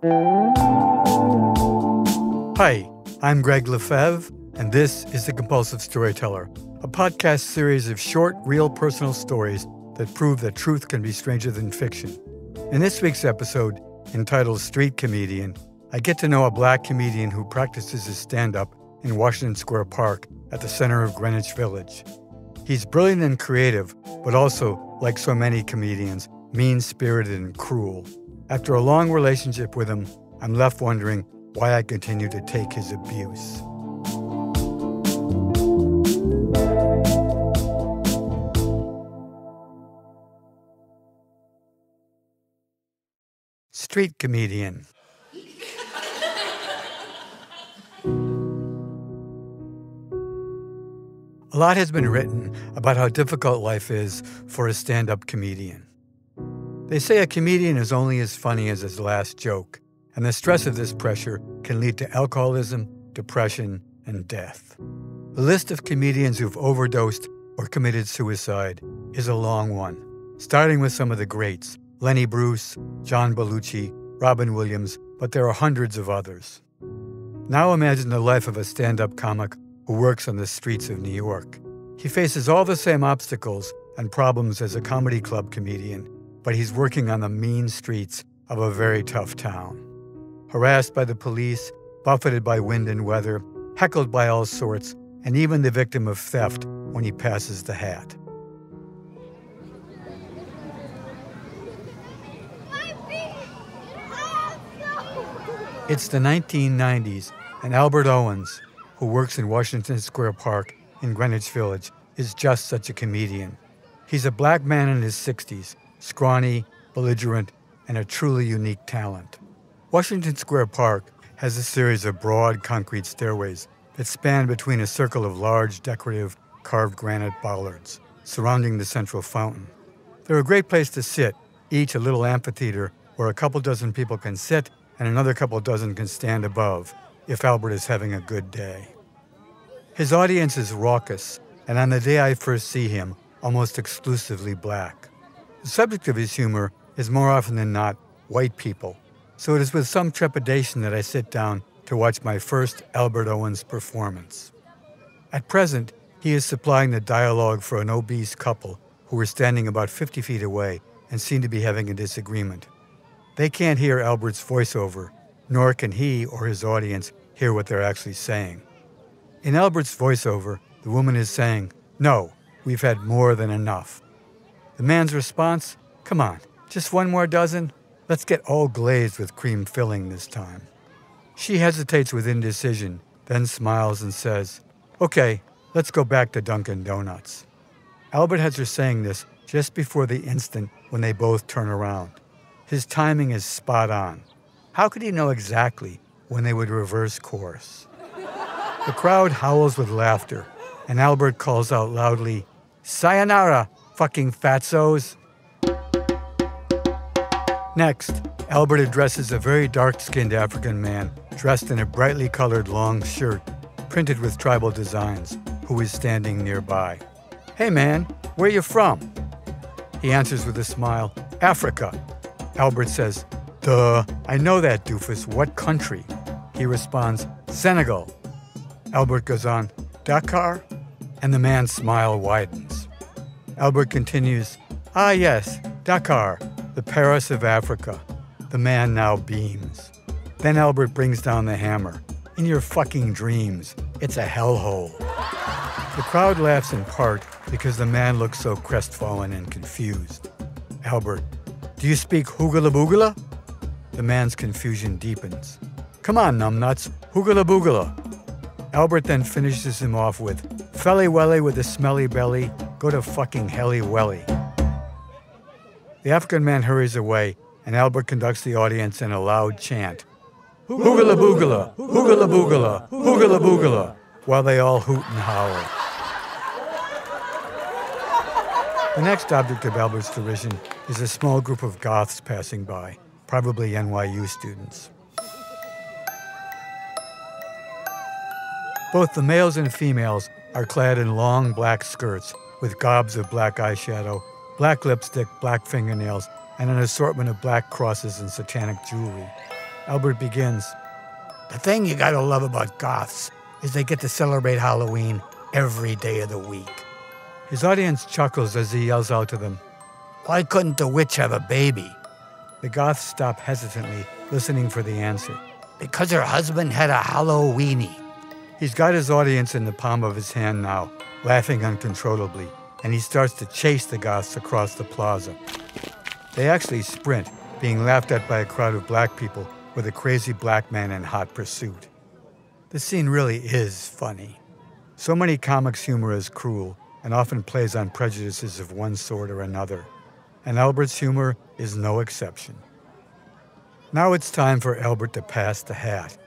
Hi, I'm Gregg LeFevre, and this is The Compulsive Storyteller, a podcast series of short, real personal stories that prove that truth can be stranger than fiction. In this week's episode, entitled Street Comedian, I get to know a Black comedian who practices his stand-up in Washington Square Park at the center of Greenwich Village. He's brilliant and creative, but also, like so many comedians, mean-spirited and cruel. After a long relationship with him, I'm left wondering why I continue to take his abuse. Street comedian. A lot has been written about how difficult life is for a stand-up comedian. They say a comedian is only as funny as his last joke, and the stress of this pressure can lead to alcoholism, depression, and death. The list of comedians who've overdosed or committed suicide is a long one, starting with some of the greats, Lenny Bruce, John Belushi, Robin Williams, but there are hundreds of others. Now imagine the life of a stand-up comic who works on the streets of New York. He faces all the same obstacles and problems as a comedy club comedian, but he's working on the mean streets of a very tough town. Harassed by the police, buffeted by wind and weather, heckled by all sorts, and even the victim of theft when he passes the hat. It's the 1990s, and Albert Owens, who works in Washington Square Park in Greenwich Village, is just such a comedian. He's a Black man in his 60s, scrawny, belligerent, and a truly unique talent. Washington Square Park has a series of broad concrete stairways that span between a circle of large, decorative, carved granite bollards surrounding the central fountain. They're a great place to sit, each a little amphitheater where a couple dozen people can sit and another couple dozen can stand above if Albert is having a good day. His audience is raucous, and on the day I first see him, almost exclusively Black. The subject of his humor is more often than not white people, so it is with some trepidation that I sit down to watch my first Albert Owens performance. At present, he is supplying the dialogue for an obese couple who were standing about 50 feet away and seem to be having a disagreement. They can't hear Albert's voiceover, nor can he or his audience hear what they're actually saying. In Albert's voiceover, the woman is saying, "No, we've had more than enough." The man's response, "Come on, just one more dozen? Let's get all glazed with cream filling this time." She hesitates with indecision, then smiles and says, "Okay, let's go back to Dunkin' Donuts." Albert has her saying this just before the instant when they both turn around. His timing is spot on. How could he know exactly when they would reverse course? The crowd howls with laughter, and Albert calls out loudly, "Sayonara, fucking fatzos." Next, Albert addresses a very dark-skinned African man dressed in a brightly colored long shirt printed with tribal designs, who is standing nearby. "Hey man, where you from?" He answers with a smile, "Africa." Albert says, "Duh, I know that, doofus. What country?" He responds, "Senegal." Albert goes on, "Dakar?" And the man's smile widens. Albert continues, "Ah yes, Dakar, the Paris of Africa." The man now beams. Then Albert brings down the hammer. "In your fucking dreams, it's a hellhole." The crowd laughs in part because the man looks so crestfallen and confused. Albert, "Do you speak hoogala boogala?" The man's confusion deepens. "Come on, numbnuts, hoogala boogala." Albert then finishes him off with, "Felly welly with a smelly belly, go to fucking helly welly." The African man hurries away, and Albert conducts the audience in a loud chant, "Hoogala boogala, hoogala boogala, hoogala boogala," while they all hoot and howl. The next object of Albert's derision is a small group of goths passing by, probably NYU students. Both the males and females are clad in long black skirts with gobs of black eyeshadow, black lipstick, black fingernails, and an assortment of black crosses and satanic jewelry. Albert begins, "The thing you gotta love about goths is they get to celebrate Halloween every day of the week." His audience chuckles as he yells out to them, "Why couldn't the witch have a baby?" The goths stop hesitantly, listening for the answer. "Because her husband had a Halloweenie." He's got his audience in the palm of his hand now, laughing uncontrollably, and he starts to chase the goths across the plaza. They actually sprint, being laughed at by a crowd of black people with a crazy black man in hot pursuit. The scene really is funny. So many comics' humor is cruel and often plays on prejudices of one sort or another, and Albert's humor is no exception. Now it's time for Albert to pass the hat,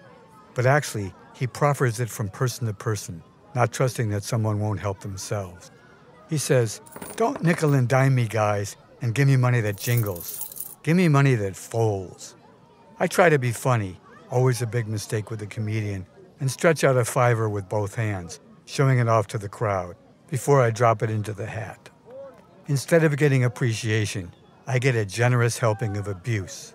but actually he proffers it from person to person, not trusting that someone won't help themselves. He says, "Don't nickel and dime me, guys, and give me money that jingles. Give me money that folds." I try to be funny, always a big mistake with a comedian, and stretch out a $5 with both hands, showing it off to the crowd, before I drop it into the hat. Instead of getting appreciation, I get a generous helping of abuse.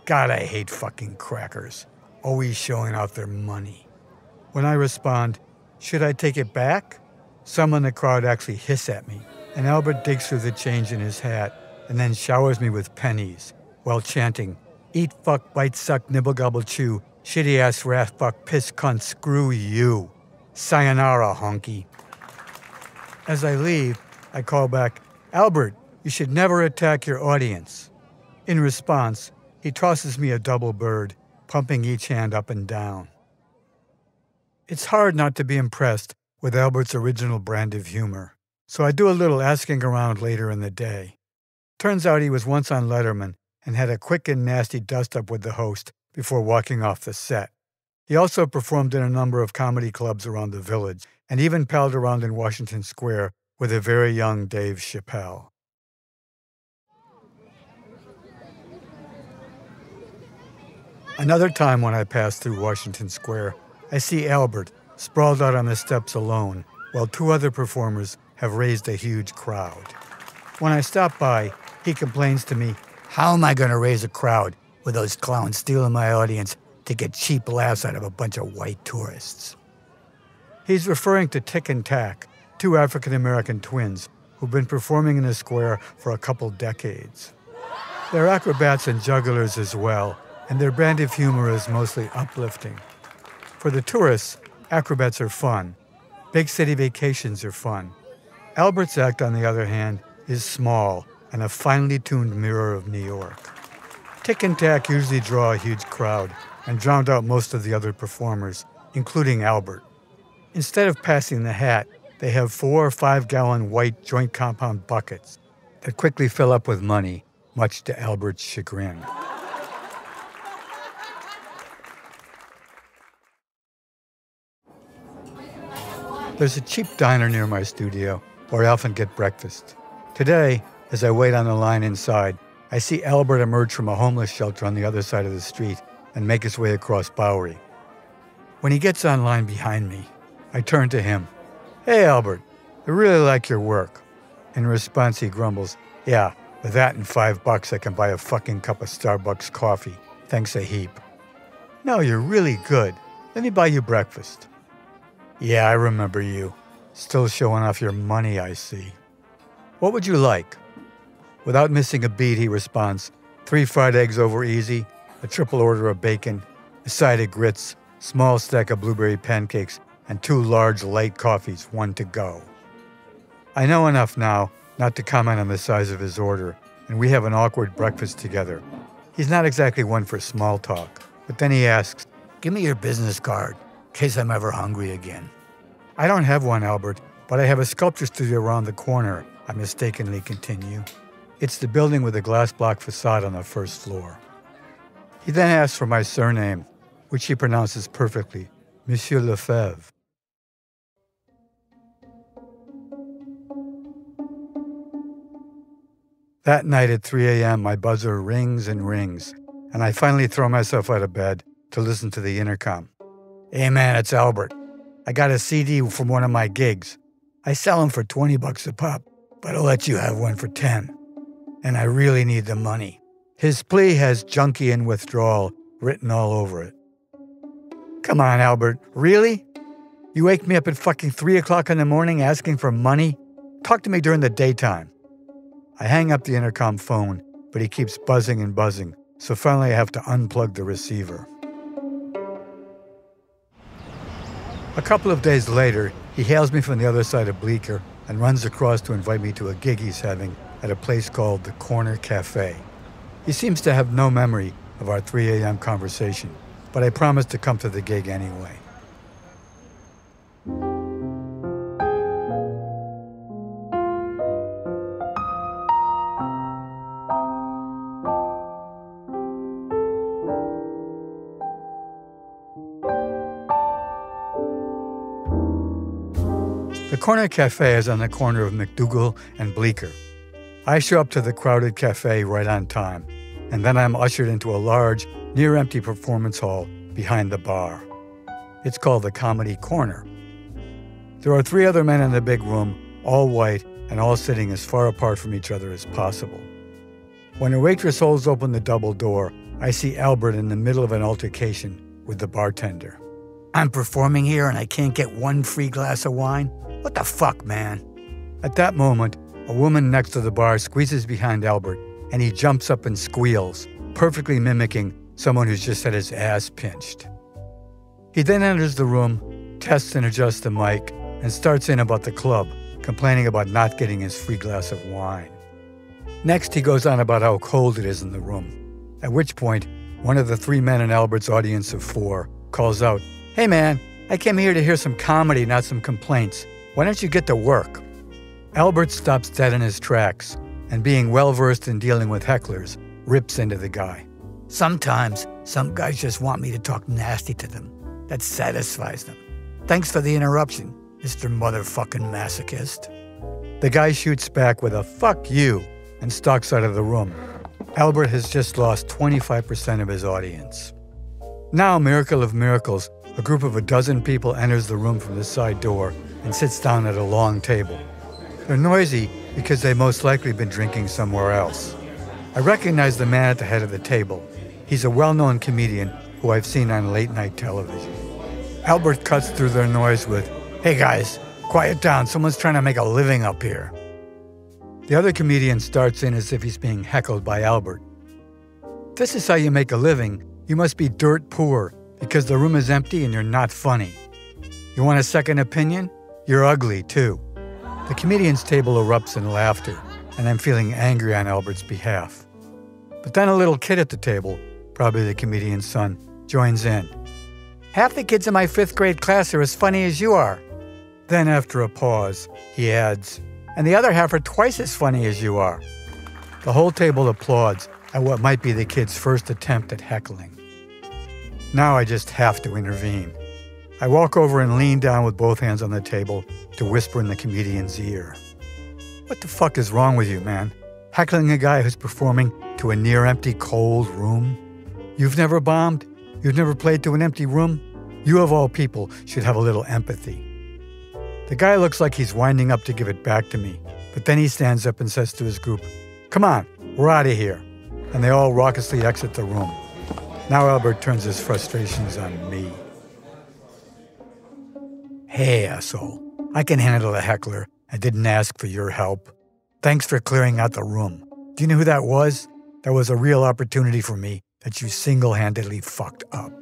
God, I hate fucking crackers, always showing off their money. When I respond, "Should I take it back?" some in the crowd actually hiss at me, and Albert digs through the change in his hat and then showers me with pennies while chanting, "Eat, fuck, bite, suck, nibble, gobble, chew, shitty ass, rat, fuck, piss, cunt, screw you. Sayonara, honky." As I leave, I call back, "Albert, you should never attack your audience." In response, he tosses me a double bird, pumping each hand up and down. It's hard not to be impressed with Albert's original brand of humor, so I do a little asking around later in the day. Turns out he was once on Letterman and had a quick and nasty dust-up with the host before walking off the set. He also performed in a number of comedy clubs around the Village and even palled around in Washington Square with a very young Dave Chappelle. Another time when I pass through Washington Square, I see Albert sprawled out on the steps alone, while two other performers have raised a huge crowd. When I stop by, he complains to me, "How am I going to raise a crowd with those clowns stealing my audience to get cheap laughs out of a bunch of white tourists?" He's referring to Tic and Tac, two African-American twins who've been performing in the square for a couple decades. They're acrobats and jugglers as well, and their brand of humor is mostly uplifting. For the tourists, acrobats are fun. Big city vacations are fun. Albert's act, on the other hand, is small and a finely tuned mirror of New York. Tic and Tac usually draw a huge crowd and drown out most of the other performers, including Albert. Instead of passing the hat, they have 4 or 5 gallon white joint compound buckets that quickly fill up with money, much to Albert's chagrin. There's a cheap diner near my studio where I often get breakfast. Today, as I wait on the line inside, I see Albert emerge from a homeless shelter on the other side of the street and make his way across Bowery. When he gets on line behind me, I turn to him. "Hey, Albert, I really like your work." In response, he grumbles, "Yeah, with that and $5 I can buy a fucking cup of Starbucks coffee. Thanks a heap." "No, you're really good. Let me buy you breakfast." "Yeah, I remember you. Still showing off your money, I see." "What would you like?" Without missing a beat, he responds, 3 fried eggs over easy, a triple order of bacon, a side of grits, small stack of blueberry pancakes, and 2 large light coffees, 1 to go. I know enough now not to comment on the size of his order, and we have an awkward breakfast together. He's not exactly one for small talk, but then he asks, "Give me your business card, in case I'm ever hungry again." "I don't have one, Albert, but I have a sculpture studio around the corner," I mistakenly continue. It's the building with a glass block facade on the first floor. He then asks for my surname, which he pronounces perfectly, Monsieur LeFevre. That night at 3 a.m., my buzzer rings and rings, and I finally throw myself out of bed to listen to the intercom. "Hey man, it's Albert. I got a CD from one of my gigs. I sell them for $20 a pop, but I'll let you have one for 10. And I really need the money." His plea has Junkian withdrawal written all over it. Come on, Albert, really? You wake me up at fucking 3 o'clock in the morning asking for money? Talk to me during the daytime. I hang up the intercom phone, but he keeps buzzing and buzzing, so finally I have to unplug the receiver. A couple of days later, he hails me from the other side of Bleecker and runs across to invite me to a gig he's having at a place called the Corner Cafe. He seems to have no memory of our 3 a.m. conversation, but I promised to come to the gig anyway. The Corner Cafe is on the corner of McDougal and Bleecker. I show up to the crowded cafe right on time, and then I'm ushered into a large, near-empty performance hall behind the bar. It's called the Comedy Corner. There are 3 other men in the big room, all white and all sitting as far apart from each other as possible. When a waitress holds open the double door, I see Albert in the middle of an altercation with the bartender. I'm performing here and I can't get 1 free glass of wine? What the fuck, man? At that moment, a woman next to the bar squeezes behind Albert and he jumps up and squeals, perfectly mimicking someone who's just had his ass pinched. He then enters the room, tests and adjusts the mic, and starts in about the club, complaining about not getting his free glass of wine. Next, he goes on about how cold it is in the room, at which point, one of the 3 men in Albert's audience of 4 calls out, "Hey man, I came here to hear some comedy, not some complaints. Why don't you get to work?" Albert stops dead in his tracks, and being well-versed in dealing with hecklers, rips into the guy. "Sometimes, some guys just want me to talk nasty to them. That satisfies them. Thanks for the interruption, Mr. Motherfucking Masochist." The guy shoots back with a "fuck you" and stalks out of the room. Albert has just lost 25% of his audience. Now, miracle of miracles, a group of 12 people enters the room from the side door and sits down at a long table. They're noisy because they've most likely been drinking somewhere else. I recognize the man at the head of the table. He's a well-known comedian who I've seen on late-night television. Albert cuts through their noise with, "Hey guys, quiet down, someone's trying to make a living up here." The other comedian starts in as if he's being heckled by Albert. "If this is how you make a living, you must be dirt poor because the room is empty and you're not funny. You want a second opinion? You're ugly too." The comedian's table erupts in laughter, and I'm feeling angry on Albert's behalf. But then a little kid at the table, probably the comedian's son, joins in. "Half the kids in my 5th grade class are as funny as you are." Then after a pause, he adds, "And the other half are twice as funny as you are." The whole table applauds at what might be the kid's first attempt at heckling. Now I just have to intervene. I walk over and lean down with both hands on the table to whisper in the comedian's ear. "What the fuck is wrong with you, man? Heckling a guy who's performing to a near-empty, cold room? You've never bombed? You've never played to an empty room? You, of all people, should have a little empathy." The guy looks like he's winding up to give it back to me, but then he stands up and says to his group, "Come on, we're out of here." And they all raucously exit the room. Now Albert turns his frustrations on me. "Hey, asshole, I can handle a heckler. I didn't ask for your help. Thanks for clearing out the room. Do you know who that was? That was a real opportunity for me that you single-handedly fucked up."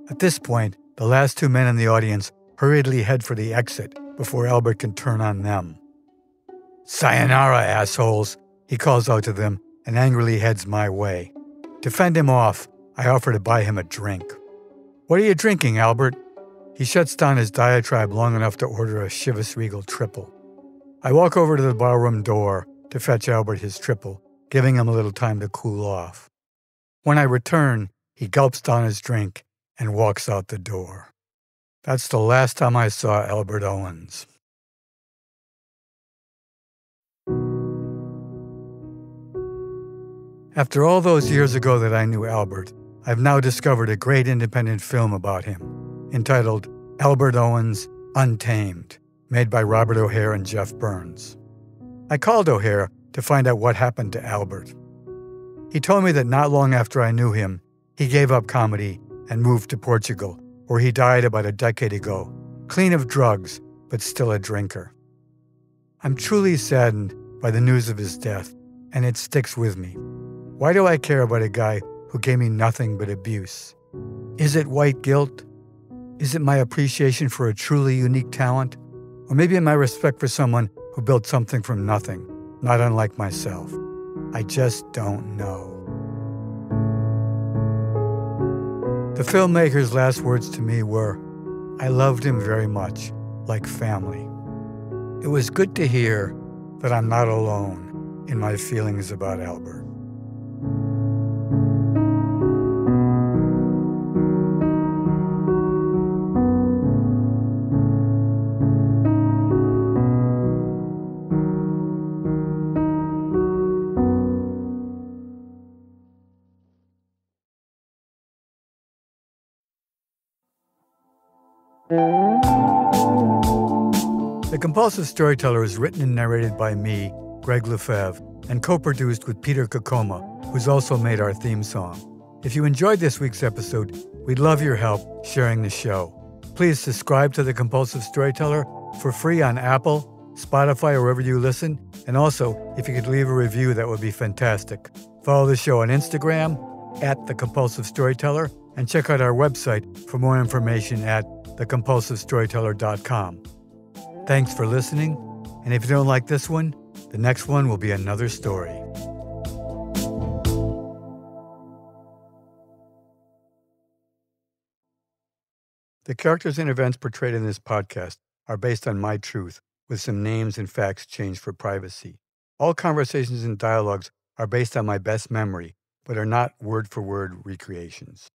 At this point, the last 2 men in the audience hurriedly head for the exit before Albert can turn on them. "Sayonara, assholes," he calls out to them and angrily heads my way. To fend him off, I offer to buy him a drink. "What are you drinking, Albert?" He shuts down his diatribe long enough to order a Chivas Regal triple. I walk over to the barroom door to fetch Albert his triple, giving him a little time to cool off. When I return, he gulps down his drink and walks out the door. That's the last time I saw Albert Owens. After all those years ago that I knew Albert, I've now discovered a great independent film about him, entitled Albert Owens, Untamed, made by Robert O'Hare and Jeff Burns. I called O'Hare to find out what happened to Albert. He told me that not long after I knew him, He gave up comedy and moved to Portugal, where he died about a decade ago, clean of drugs, but still a drinker. I'm truly saddened by the news of his death, and it sticks with me. Why do I care about a guy who gave me nothing but abuse? Is it white guilt? Is it my appreciation for a truly unique talent? Or maybe my respect for someone who built something from nothing, not unlike myself? I just don't know. The filmmaker's last words to me were, "I loved him very much, like family." It was good to hear that I'm not alone in my feelings about Albert. The Compulsive Storyteller is written and narrated by me, Gregg LeFevre, and co-produced with Peter Kokoma, who's also made our theme song. If you enjoyed this week's episode, we'd love your help sharing the show. Please subscribe to The Compulsive Storyteller for free on Apple, Spotify, or wherever you listen. And also, if you could leave a review, that would be fantastic. Follow the show on Instagram, @The Compulsive Storyteller, and check out our website for more information at thecompulsivestoryteller.com. Thanks for listening, and if you don't like this one, the next one will be another story. The characters and events portrayed in this podcast are based on my truth, with some names and facts changed for privacy. All conversations and dialogues are based on my best memory, but are not word-for-word recreations.